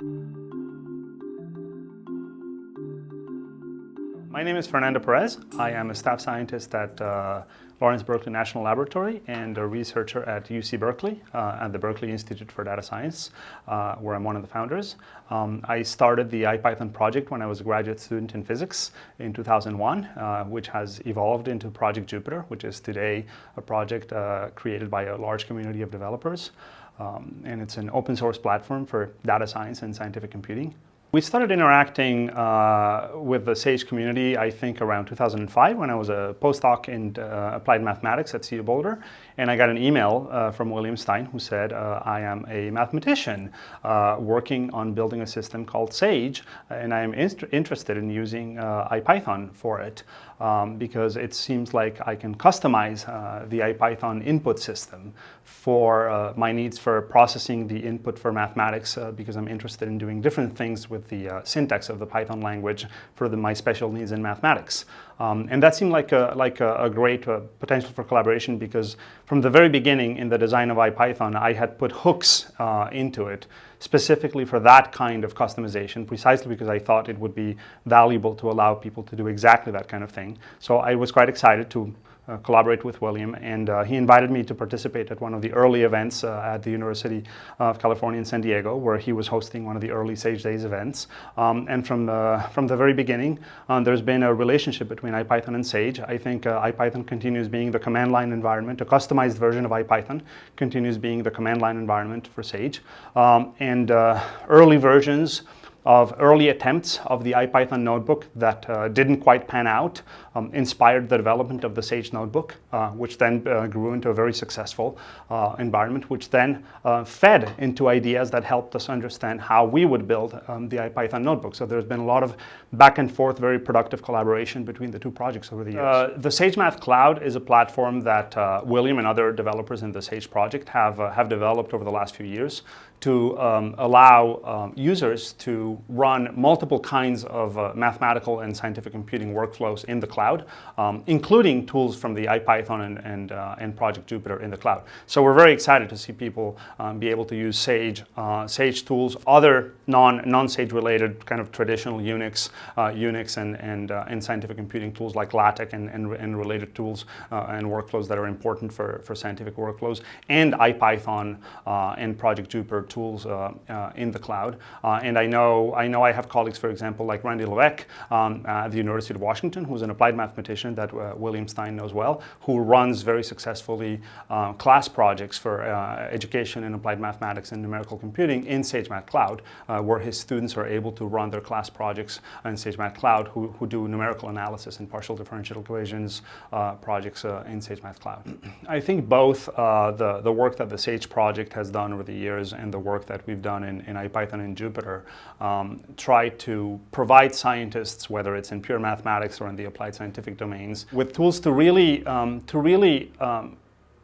My name is Fernando Perez. I am a staff scientist at Lawrence Berkeley National Laboratory and a researcher at UC Berkeley at the Berkeley Institute for Data Science, where I'm one of the founders. I started the IPython project when I was a graduate student in physics in 2001, which has evolved into Project Jupiter, which is today a project created by a large community of developers. And it's an open source platform for data science and scientific computing. We started interacting with the SAGE community, I think, around 2005 when I was a postdoc in applied mathematics at CU Boulder. And I got an email from William Stein who said, I am a mathematician working on building a system called SAGE, and I am interested in using IPython for it because it seems like I can customize the IPython input system for my needs for processing the input for mathematics because I'm interested in doing different things with the syntax of the Python language for my special needs in mathematics. And that seemed like a great potential for collaboration because from the very beginning in the design of IPython, I had put hooks into it specifically for that kind of customization, precisely because I thought it would be valuable to allow people to do exactly that kind of thing. So I was quite excited to collaborate with William, and he invited me to participate at one of the early events at the University of California in San Diego, where he was hosting one of the early SAGE Days events. And from the very beginning, there's been a relationship between IPython and SAGE. I think IPython continues being the command line environment. A customized version of IPython continues being the command line environment for SAGE. And early versions of early attempts of the IPython notebook that didn't quite pan out inspired the development of the SAGE notebook, which then grew into a very successful environment, which then fed into ideas that helped us understand how we would build the IPython notebook. So there's been a lot of back and forth, very productive collaboration between the two projects over the years. The SAGE Math Cloud is a platform that William and other developers in the SAGE project have developed over the last few years to allow users to run multiple kinds of mathematical and scientific computing workflows in the cloud, including tools from the IPython and Project Jupiter in the cloud. So we're very excited to see people be able to use SAGE, SAGE tools, other non-SAGE related kind of traditional Unix and scientific computing tools like LaTeX and related tools and workflows that are important for scientific workflows, and IPython and Project Jupiter tools in the cloud. And I know I have colleagues, for example, like Randy Levesque at the University of Washington, who's an applied mathematician that William Stein knows well, who runs very successfully class projects for education in applied mathematics and numerical computing in SAGE Math Cloud, where his students are able to run their class projects in SAGE Math Cloud who do numerical analysis and partial differential equations projects in SAGE Math Cloud. I think both the work that the SAGE project has done over the years and the work that we've done in IPython and Jupiter try to provide scientists, whether it's in pure mathematics or in the applied scientific domains, with tools to really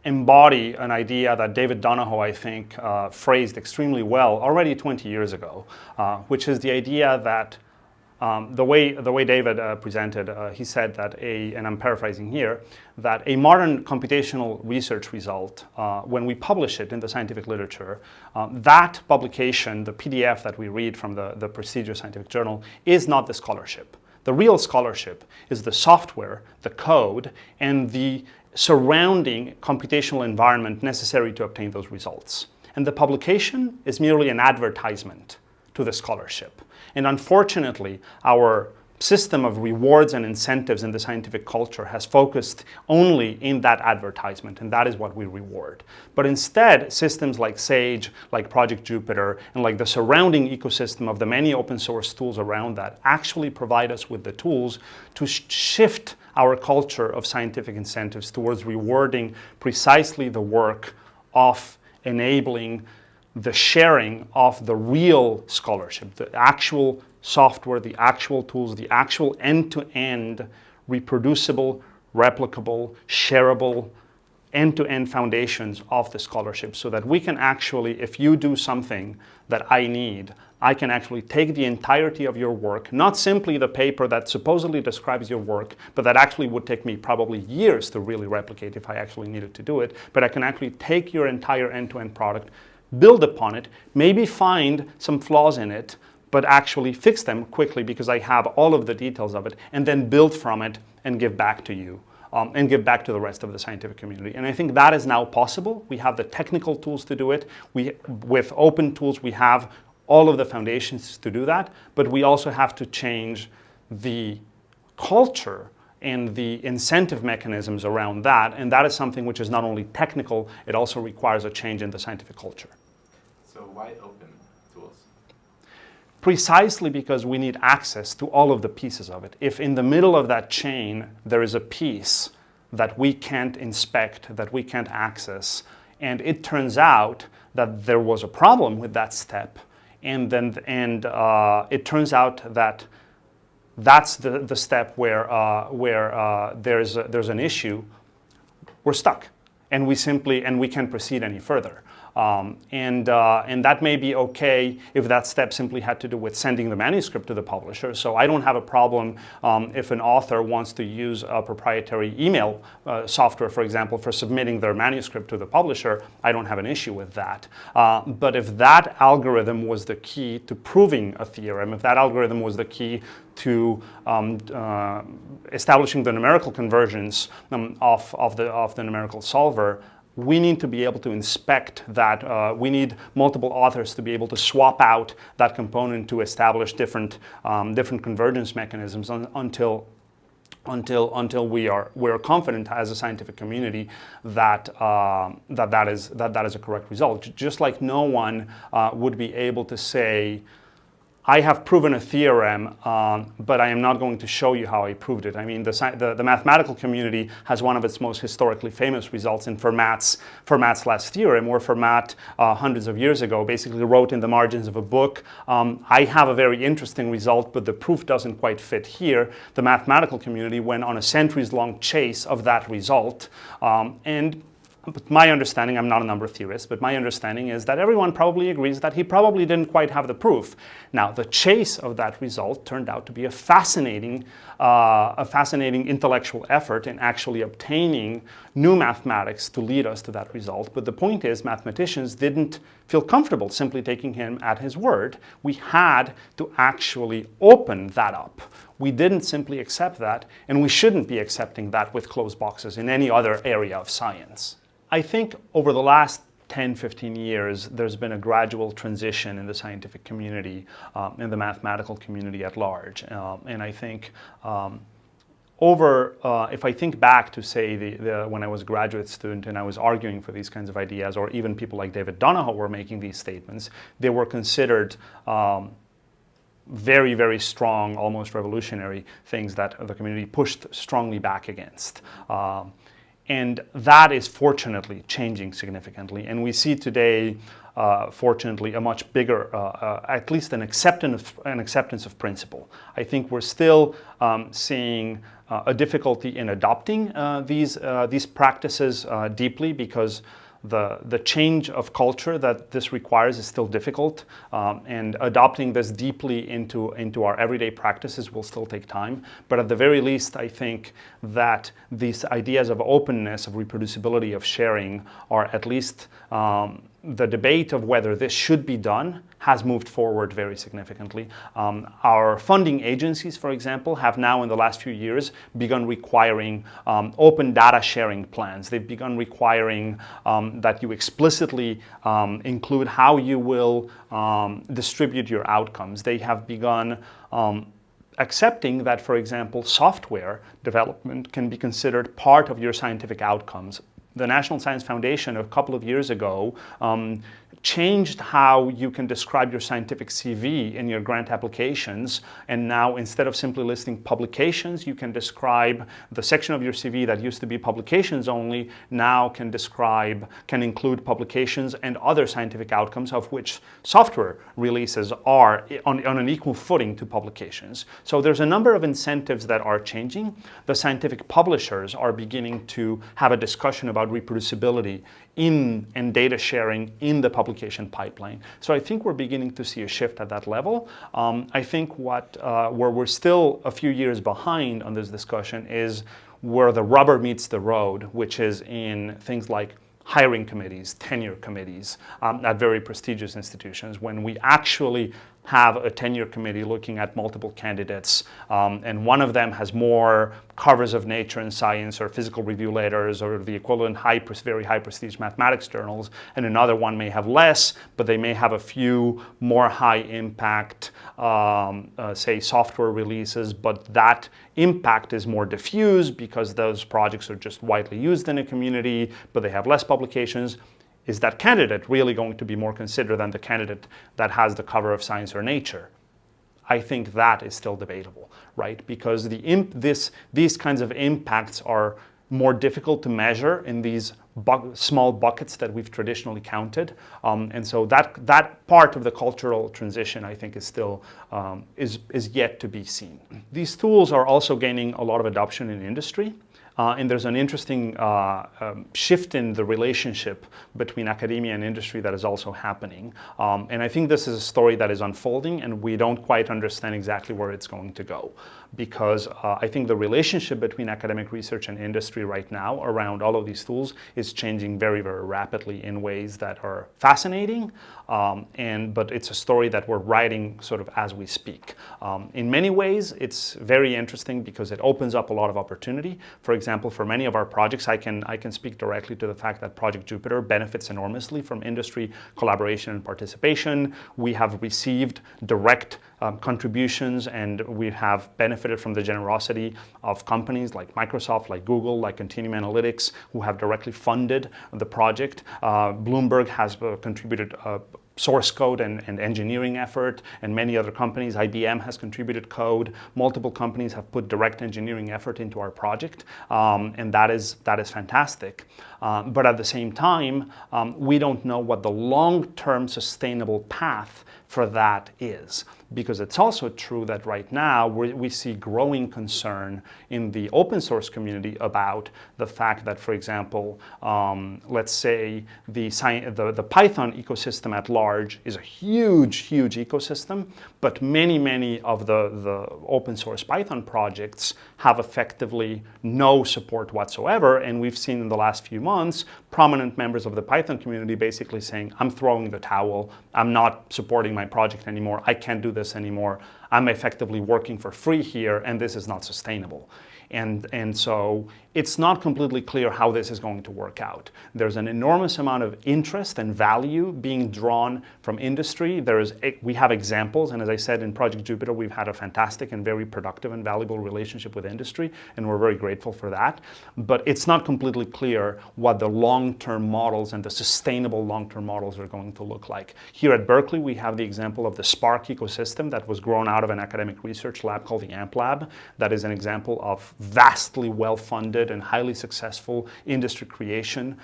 embody an idea that David Donahoe, I think, phrased extremely well already 20 years ago, which is the idea that the way David presented, he said that and I'm paraphrasing here, that a modern computational research result, when we publish it in the scientific literature, that publication, the PDF that we read from the prestigious scientific journal, is not the scholarship. The real scholarship is the software, the code, and the surrounding computational environment necessary to obtain those results. And the publication is merely an advertisement to the scholarship. And unfortunately, our system of rewards and incentives in the scientific culture has focused only in that advertisement, and that is what we reward. But instead, systems like SAGE, like Project Jupiter, and like the surrounding ecosystem of the many open source tools around that actually provide us with the tools to shift our culture of scientific incentives towards rewarding precisely the work of enabling the sharing of the real scholarship, the actual software, the actual tools, the actual end-to-end reproducible, replicable, shareable, end-to-end foundations of the scholarship, so that we can actually, if you do something that I need, I can actually take the entirety of your work, not simply the paper that supposedly describes your work, but that actually would take me probably years to really replicate if I actually needed to do it, but I can actually take your entire end-to-end product, build upon it, maybe find some flaws in it, but actually fix them quickly because I have all of the details of it, and then build from it and give back to you. And give back to the rest of the scientific community. And I think that is now possible. We have the technical tools to do it. With open tools, we have all of the foundations to do that, but we also have to change the culture and the incentive mechanisms around that. And that is something which is not only technical, it also requires a change in the scientific culture. So why open tools? Precisely because we need access to all of the pieces of it. If in the middle of that chain there is a piece that we can't inspect, that we can't access, and it turns out that there was a problem with that step, and it turns out that that's the step where there's an issue, we're stuck, and we can't proceed any further. And that may be okay if that step simply had to do with sending the manuscript to the publisher. So I don't have a problem if an author wants to use a proprietary email software, for example, for submitting their manuscript to the publisher. I don't have an issue with that. But if that algorithm was the key to proving a theorem, if that algorithm was the key to establishing the numerical convergence of the numerical solver, we need to be able to inspect that. We need multiple authors to be able to swap out that component to establish different convergence mechanisms until we're confident as a scientific community that that is a correct result. Just like no one would be able to say, I have proven a theorem, but I am not going to show you how I proved it. I mean, the mathematical community has one of its most historically famous results in Fermat's last theorem, where Fermat, hundreds of years ago, basically wrote in the margins of a book, I have a very interesting result, but the proof doesn't quite fit here. The mathematical community went on a centuries-long chase of that result, but my understanding, I'm not a number theorist, but my understanding is that everyone probably agrees that he probably didn't quite have the proof. Now, the chase of that result turned out to be a fascinating intellectual effort in actually obtaining new mathematics to lead us to that result. But the point is, mathematicians didn't feel comfortable simply taking him at his word. We had to actually open that up. We didn't simply accept that, and we shouldn't be accepting that with closed boxes in any other area of science. I think over the last 10, 15 years, there's been a gradual transition in the scientific community, in the mathematical community at large. And I think if I think back to, say, when I was a graduate student and I was arguing for these kinds of ideas, or even people like David Donahoe were making these statements, they were considered very, very strong, almost revolutionary things that the community pushed strongly back against. And that is fortunately changing significantly. And we see today, fortunately, a much bigger, at least an acceptance of principle. I think we're still seeing a difficulty in adopting these practices deeply, because the change of culture that this requires is still difficult, and adopting this deeply into our everyday practices will still take time. But at the very least, I think that these ideas of openness, of reproducibility, of sharing are at least the debate of whether this should be done has moved forward very significantly. Our funding agencies, for example, have now in the last few years begun requiring open data sharing plans. They've begun requiring that you explicitly include how you will distribute your outcomes. They have begun accepting that, for example, software development can be considered part of your scientific outcomes. The National Science Foundation a couple of years ago changed how you can describe your scientific CV in your grant applications, and now instead of simply listing publications, you can describe the section of your CV that used to be publications only, now can include publications and other scientific outcomes, of which software releases are on an equal footing to publications. So there's a number of incentives that are changing. The scientific publishers are beginning to have a discussion about reproducibility and data sharing in the publication pipeline. So I think we're beginning to see a shift at that level. I think where we're still a few years behind on this discussion is where the rubber meets the road, which is in things like hiring committees, tenure committees at very prestigious institutions, when we actually have a tenure committee looking at multiple candidates, and one of them has more covers of Nature and Science or physical review letters or the equivalent very high prestige mathematics journals, and another one may have less, but they may have a few more high impact, say, software releases, but that impact is more diffuse because those projects are just widely used in a community, but they have less publications. Is that candidate really going to be more considered than the candidate that has the cover of Science or Nature? I think that is still debatable, right? Because these kinds of impacts are more difficult to measure in these small buckets that we've traditionally counted, and so that part of the cultural transition, I think, is still is yet to be seen. These tools are also gaining a lot of adoption in industry. And there's an interesting shift in the relationship between academia and industry that is also happening. And I think this is a story that is unfolding, and we don't quite understand exactly where it's going to go. Because I think the relationship between academic research and industry right now around all of these tools is changing very, very rapidly in ways that are fascinating. But it's a story that we're writing sort of as we speak. In many ways, it's very interesting because it opens up a lot of opportunity. For example, for many of our projects, I can speak directly to the fact that Project Jupiter benefits enormously from industry collaboration and participation. We have received direct contributions, and we have benefited from the generosity of companies like Microsoft, like Google, like Continuum Analytics, who have directly funded the project. Bloomberg has contributed source code and engineering effort, and many other companies. IBM has contributed code. Multiple companies have put direct engineering effort into our project, and that is fantastic. But at the same time, we don't know what the long-term sustainable path for that is. Because it's also true that right now we see growing concern in the open source community about the fact that, for example, let's say the Python ecosystem at large is a huge ecosystem, but many of the open source Python projects have effectively no support whatsoever. And we've seen in the last few months prominent members of the Python community basically saying, I'm throwing the towel, I'm not supporting my project anymore, I can't do this anymore, I'm effectively working for free here, and this is not sustainable. And so it's not completely clear how this is going to work out. There's an enormous amount of interest and value being drawn from industry. We have examples, and as I said, in Project Jupiter, we've had a fantastic and very productive and valuable relationship with industry, and we're very grateful for that. But it's not completely clear what the long-term models and the sustainable long-term models are going to look like. Here at Berkeley, we have the example of the Spark ecosystem that was grown out of an academic research lab called the AMP Lab. That is an example of vastly well-funded and highly successful industry creation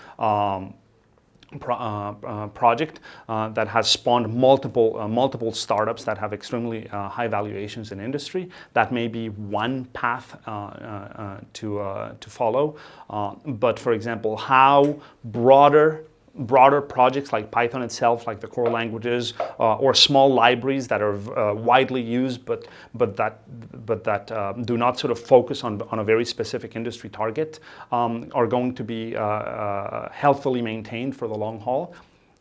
project that has spawned multiple startups that have extremely high valuations in industry. That may be one path to follow. But for example, how broader projects like Python itself, like the core languages, or small libraries that are widely used, but that do not sort of focus on a very specific industry target, are going to be healthily maintained for the long haul.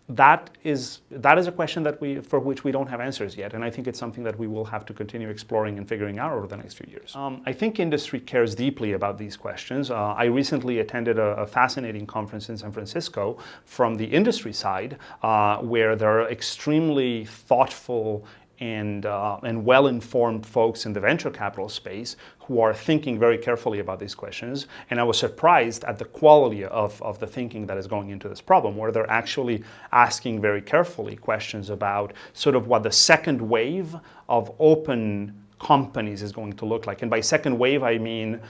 That is a question for which we don't have answers yet, and I think it's something that we will have to continue exploring and figuring out over the next few years. I think industry cares deeply about these questions. I recently attended a fascinating conference in San Francisco from the industry side, where there are extremely thoughtful and well-informed folks in the venture capital space who are thinking very carefully about these questions. And I was surprised at the quality of the thinking that is going into this problem, where they're actually asking very carefully questions about sort of what the second wave of open companies is going to look like. And by second wave, I mean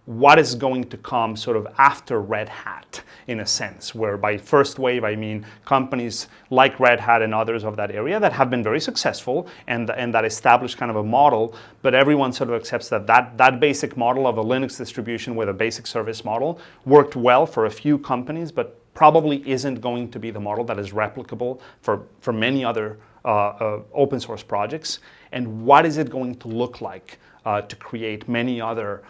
what is going to come sort of after Red Hat, in a sense, where by first wave I mean companies like Red Hat and others of that area that have been very successful and that establish kind of a model, but everyone sort of accepts that basic model of a Linux distribution with a basic service model worked well for a few companies, but probably isn't going to be the model that is replicable for many other open source projects, and what is it going to look like to create many other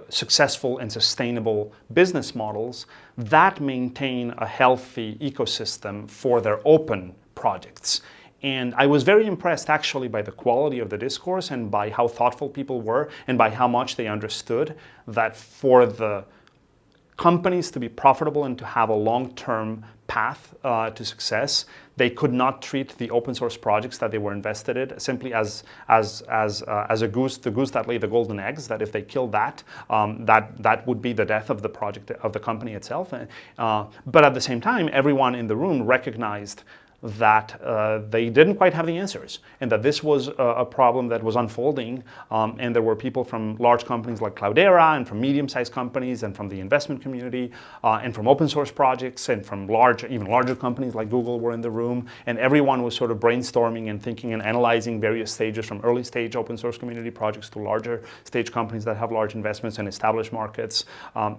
successful and sustainable business models that maintain a healthy ecosystem for their open projects. And I was very impressed actually by the quality of the discourse and by how thoughtful people were and by how much they understood that for the companies to be profitable and to have a long-term path to success, they could not treat the open source projects that they were invested in simply as a goose, the goose that laid the golden eggs. That if they killed that, that would be the death of the project, of the company itself. But at the same time, everyone in the room recognized that they didn't quite have the answers, and that this was a problem that was unfolding, and there were people from large companies like Cloudera, and from medium-sized companies, and from the investment community, and from open source projects, and from even larger companies like Google were in the room, and everyone was sort of brainstorming and thinking and analyzing various stages, from early stage open source community projects to larger stage companies that have large investments and established markets,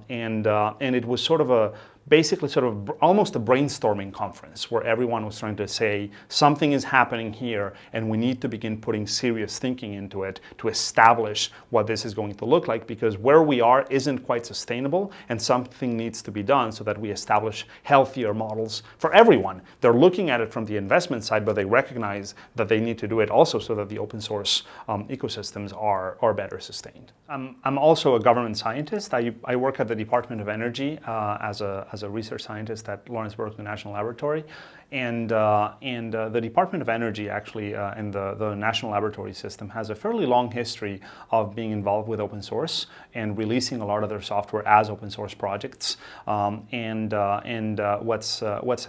and it was sort of basically sort of almost a brainstorming conference where everyone was trying to say something is happening here and we need to begin putting serious thinking into it to establish what this is going to look like, because where we are isn't quite sustainable and something needs to be done so that we establish healthier models for everyone. They're looking at it from the investment side, but they recognize that they need to do it also so that the open source ecosystems are better sustained. I'm also a government scientist. I work at the Department of Energy as a research scientist at Lawrence Berkeley National Laboratory, and the Department of Energy actually and the National Laboratory System has a fairly long history of being involved with open source and releasing a lot of their software as open source projects. What's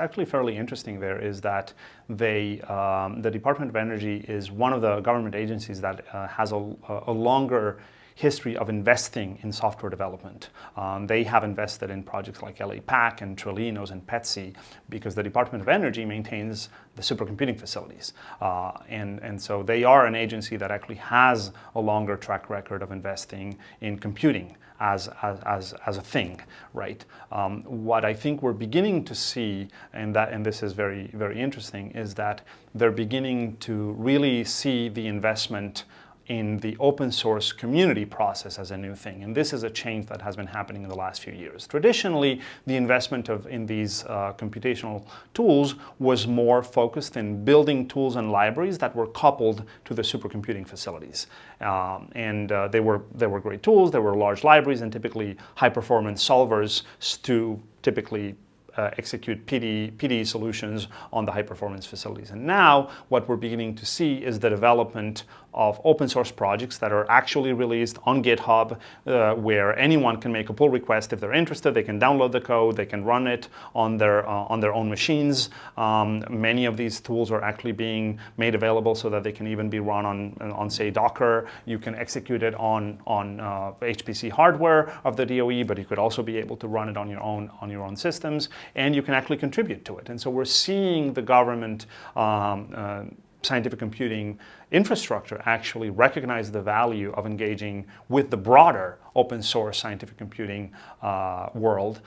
actually fairly interesting there is that the Department of Energy is one of the government agencies that has a longer history of investing in software development. They have invested in projects like LAPAC and Trilinos and PETSI because the Department of Energy maintains the supercomputing facilities. And so they are an agency that actually has a longer track record of investing in computing as a thing, right? What I think we're beginning to see, and this is very, very interesting, is that they're beginning to really see the investment in the open source community process as a new thing. And this is a change that has been happening in the last few years. Traditionally, the investment in these computational tools was more focused in building tools and libraries that were coupled to the supercomputing facilities. They were great tools, they were large libraries, and typically high-performance solvers to typically execute PD solutions on the high-performance facilities. And now what we're beginning to see is the development of open source projects that are actually released on GitHub, where anyone can make a pull request if they're interested. They can download the code, they can run it on their own machines. Many of these tools are actually being made available so that they can even be run on say Docker. You can execute it on HPC hardware of the DOE, but you could also be able to run it on your own systems, and you can actually contribute to it. And so we're seeing the government scientific computing infrastructure actually recognize the value of engaging with the broader open source scientific computing world.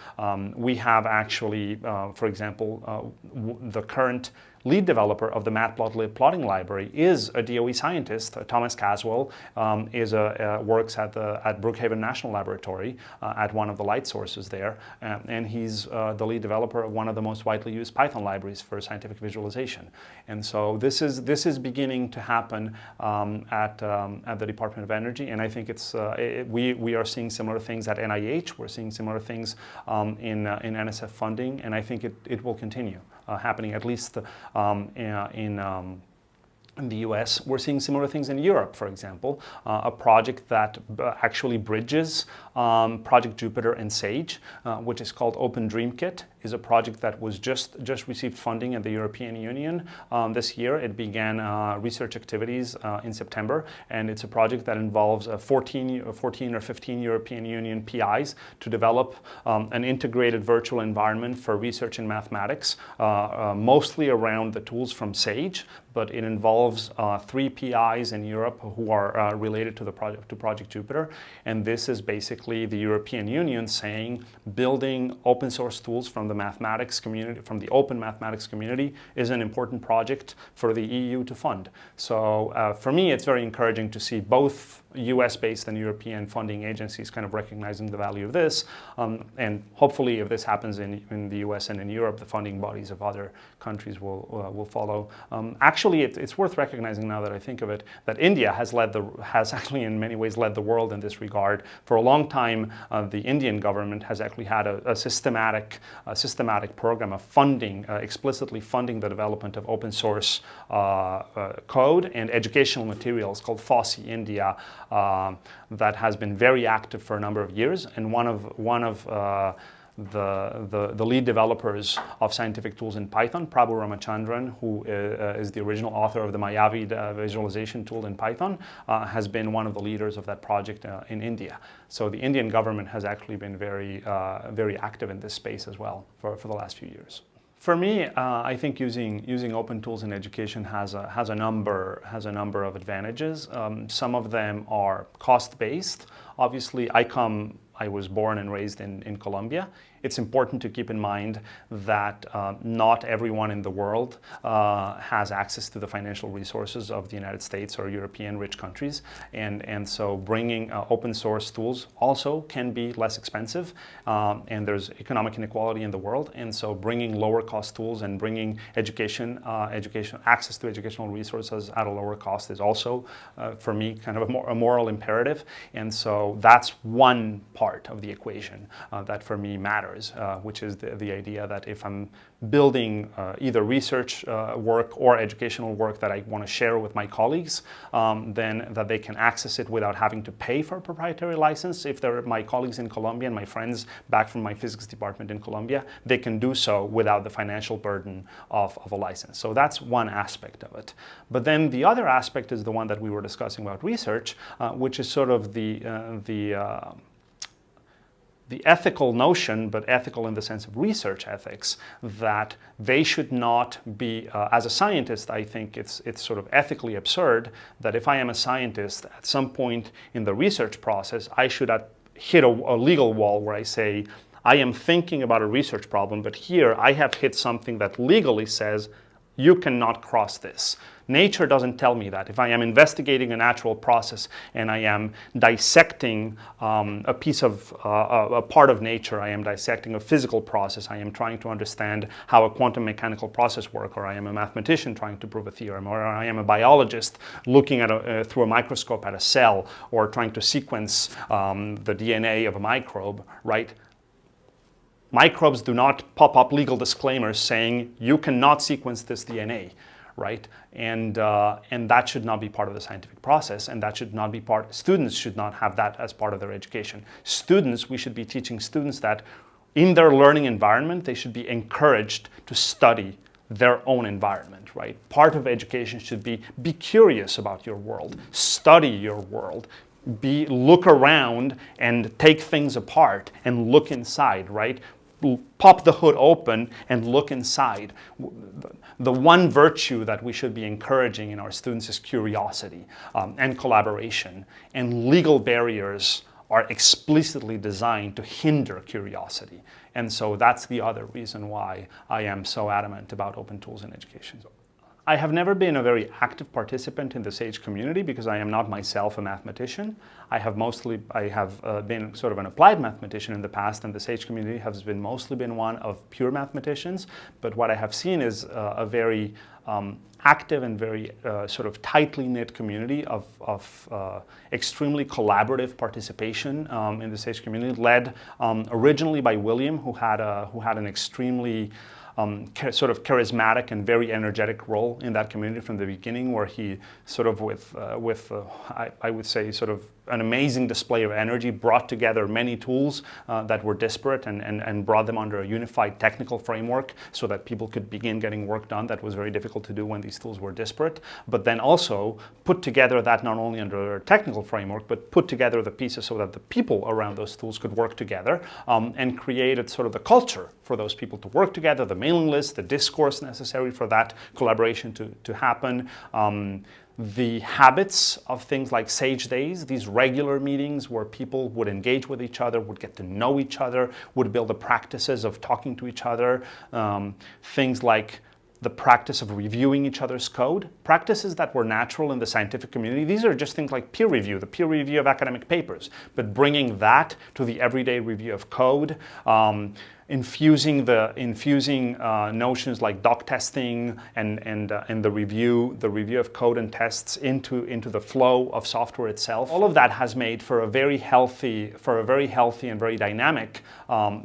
We have actually, for example, the current lead developer of the matplotlib plotting library is a DOE scientist. Thomas Caswell works at Brookhaven National Laboratory at one of the light sources there, and he's the lead developer of one of the most widely used Python libraries for scientific visualization. And so this is beginning to happen at the Department of Energy, and I think we are seeing similar things at NIH. We're seeing similar things in NSF funding, and I think it will continue happening, at least in the US. We're seeing similar things in Europe, for example. A project that actually bridges Project Jupyter and SAGE, which is called Open Dream Kit, is a project that was just received funding at the European Union this year. It began research activities in September, and it's a project that involves 14 or 15 European Union PIs to develop an integrated virtual environment for research in mathematics, mostly around the tools from SAGE, but it involves 3 PIs in Europe who are related to Project Jupyter. And this is basically the European Union saying building open source tools from the mathematics community, from the open mathematics community, is an important project for the EU to fund. So for me, it's very encouraging to see both US-based and European funding agencies kind of recognizing the value of this. And hopefully, if this happens in the US and in Europe, the funding bodies of other countries will follow. Actually, it's worth recognizing, now that I think of it, that India has actually in many ways led the world in this regard. For a long time, the Indian government has actually had a systematic program of funding, explicitly funding the development of open source code and educational materials called FOSSI India, that has been very active for a number of years. And one of the lead developers of scientific tools in Python, Prabhu Ramachandran, who is the original author of the Mayavi visualization tool in Python, has been one of the leaders of that project in India. So the Indian government has actually been very active in this space as well for the last few years. For me, I think using open tools in education has a number of advantages. Some of them are cost-based. Obviously, I was born and raised in Colombia. It's important to keep in mind that not everyone in the world has access to the financial resources of the United States or European rich countries. And so bringing open source tools also can be less expensive. And there's economic inequality in the world. And so bringing lower cost tools and bringing access to educational resources at a lower cost is also, for me, kind of a moral imperative. And so that's one part of the equation that for me matters. Which is the idea that if I'm building either research work or educational work that I want to share with my colleagues, then that they can access it without having to pay for a proprietary license. If they're my colleagues in Colombia and my friends back from my physics department in Colombia, they can do so without the financial burden of a license. So that's one aspect of it. But then the other aspect is the one that we were discussing about research, which is sort of the ethical notion, but ethical in the sense of research ethics, that they should not be, as a scientist, I think it's sort of ethically absurd that if I am a scientist, at some point in the research process, I should hit a legal wall where I say, I am thinking about a research problem, but here I have hit something that legally says, you cannot cross this. Nature doesn't tell me that. If I am investigating a natural process and I am dissecting a part of nature, I am dissecting a physical process, I am trying to understand how a quantum mechanical process works, or I am a mathematician trying to prove a theorem, or I am a biologist looking at through a microscope at a cell, or trying to sequence the DNA of a microbe, right? Microbes do not pop up legal disclaimers saying you cannot sequence this DNA, right? And that should not be part of the scientific process, and that should not be students should not have that as part of their education. We should be teaching students that in their learning environment, they should be encouraged to study their own environment, right? Part of education should be curious about your world, study your world, look around and take things apart and look inside, right? Pop the hood open and look inside. The one virtue that we should be encouraging in our students is curiosity and collaboration. And legal barriers are explicitly designed to hinder curiosity. And so that's the other reason why I am so adamant about open tools in education. I have never been a very active participant in the SAGE community because I am not myself a mathematician. I have been sort of an applied mathematician in the past, and the SAGE community has mostly been one of pure mathematicians. But what I have seen is a very active and very sort of tightly knit community of extremely collaborative participation in the SAGE community, led originally by William, who had an extremely sort of charismatic and very energetic role in that community from the beginning, where he sort of I would say sort of an amazing display of energy brought together many tools that were disparate and brought them under a unified technical framework so that people could begin getting work done that was very difficult to do when these tools were disparate, but then also put together that not only under a technical framework, but put together the pieces so that the people around those tools could work together and created sort of the culture for those people to work together, the mailing list, the discourse necessary for that collaboration to happen. The habits of things like Sage Days, these regular meetings where people would engage with each other, would get to know each other, would build the practices of talking to each other. Things like the practice of reviewing each other's code, practices that were natural in the scientific community. These are just things like peer review, the peer review of academic papers, but bringing that to the everyday review of code, infusing notions like doc testing and the review of code and tests into the flow of software itself. All of that has made for a very healthy and very dynamic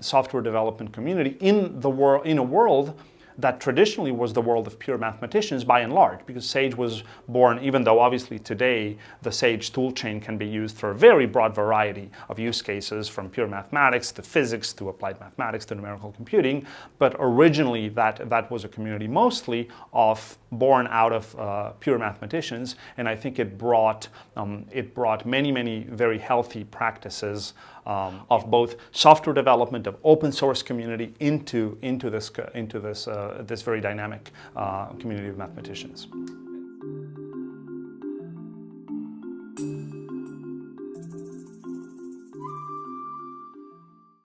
software development community in a world that traditionally was the world of pure mathematicians by and large, because Sage was born, even though obviously today the Sage toolchain can be used for a very broad variety of use cases, from pure mathematics to physics to applied mathematics to numerical computing, but originally that was a community mostly born out of pure mathematicians, and I think it brought many very healthy practices of both software development, of open source community into this very dynamic community of mathematicians.